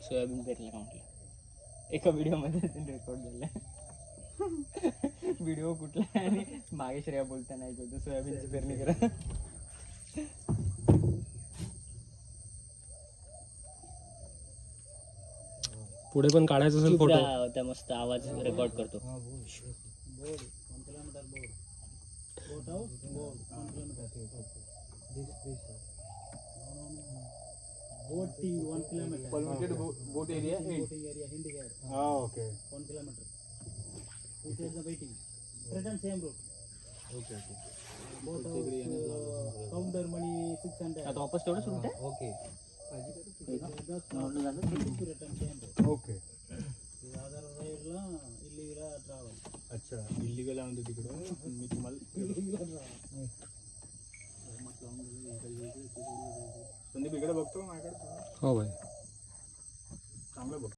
Soybean पेरलं का म्हटलं एका व्हिडिओ मध्ये रेकॉर्ड झालं. व्हिडिओ कुठला आहे आणि मागे श्रेया बोलताना ऐकतो सोयाबीनची पेरणी करा. पुढे पण काढायचं असेल फोटो. त्या मस्त आवाज रेकॉर्ड करतो. बोट area okay 1 kilometer. This is the waiting. Return same route. Okay. Boat counter money 600. आता वापस तेवढं सुरू आहे. Okay. ओके. अच्छा इल्लीगल आहे तिकडं मी तुम्हाला संदीप इकडे बघतो माझ्याकडे. हो भाई चांगलं बघ.